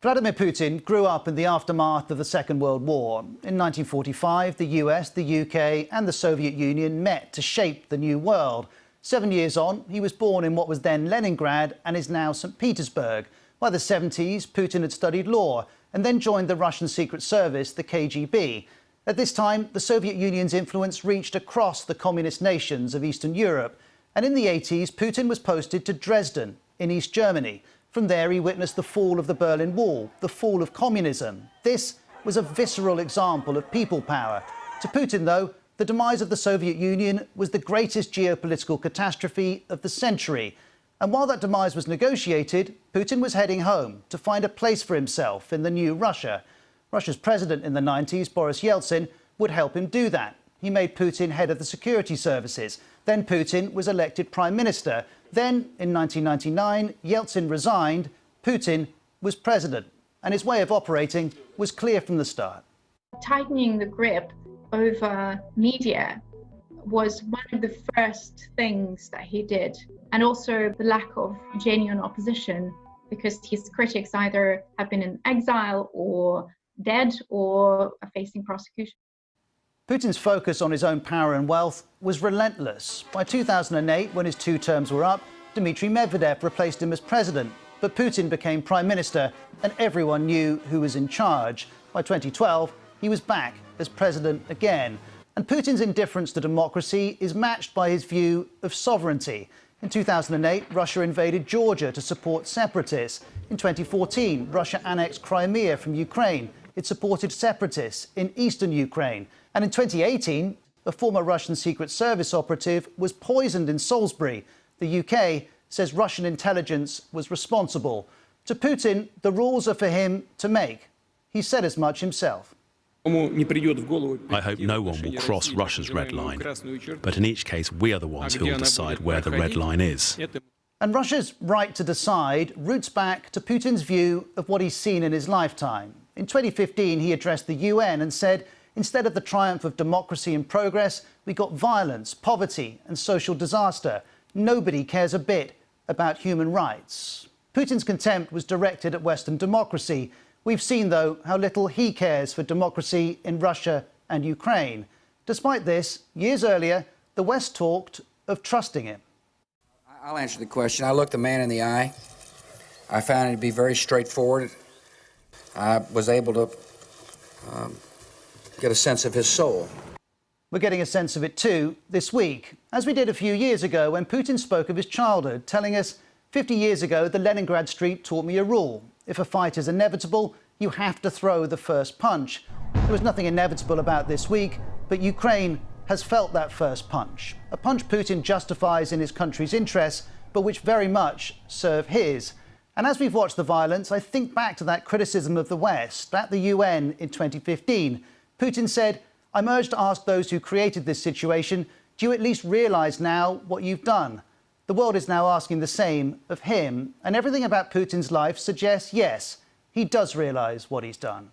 Vladimir Putin grew up in the aftermath of the Second World War. In 1945, the US, the UK and the Soviet Union met to shape the new world. 7 years on, he was born in what was then Leningrad and is now St Petersburg. By the 70s, Putin had studied law and then joined the Russian Secret Service, the KGB. At this time, the Soviet Union's influence reached across the communist nations of Eastern Europe. And in the 80s, Putin was posted to Dresden in East Germany. From there, he witnessed the fall of the Berlin Wall, the fall of communism. This was a visceral example of people power. To Putin, though, the demise of the Soviet Union was the greatest geopolitical catastrophe of the century. And while that demise was negotiated, Putin was heading home to find a place for himself in the new Russia. Russia's president in the 90s, Boris Yeltsin, would help him do that. He made Putin head of the security services. Then Putin was elected prime minister. Then, in 1999, Yeltsin resigned. Putin was president. And his way of operating was clear from the start. Tightening the grip over media was one of the first things that he did. And also the lack of genuine opposition, because his critics either have been in exile or dead or are facing prosecution. Putin's focus on his own power and wealth was relentless. By 2008, when his 2 terms were up, Dmitry Medvedev replaced him as president. But Putin became prime minister and everyone knew who was in charge. By 2012, he was back as president again. And Putin's indifference to democracy is matched by his view of sovereignty. In 2008, Russia invaded Georgia to support separatists. In 2014, Russia annexed Crimea from Ukraine. It supported separatists in eastern Ukraine. And in 2018, a former Russian Secret Service operative was poisoned in Salisbury. The UK says Russian intelligence was responsible. To Putin, the rules are for him to make. He said as much himself. I hope no one will cross Russia's red line, but in each case we are the ones who will decide where the red line is. And Russia's right to decide roots back to Putin's view of what he's seen in his lifetime. In 2015, he addressed the UN and said, instead of the triumph of democracy and progress, we got violence, poverty and social disaster. Nobody cares a bit about human rights. Putin's contempt was directed at Western democracy. We've seen, though, how little he cares for democracy in Russia and Ukraine. Despite this, years earlier, the West talked of trusting him. I'll answer the question. I looked the man in the eye. I found it to be very straightforward. I was able to get a sense of his soul. We're getting a sense of it too this week, as we did a few years ago when Putin spoke of his childhood, telling us, 50 years ago, the Leningrad street taught me a rule. If a fight is inevitable, you have to throw the first punch. There was nothing inevitable about this week, but Ukraine has felt that first punch. A punch Putin justifies in his country's interests, but which very much serve his. And as we've watched the violence, I think back to that criticism of the West at the UN in 2015. Putin said, I'm urged to ask those who created this situation, do you at least realise now what you've done? The world is now asking the same of him, and everything about Putin's life suggests, yes, he does realise what he's done.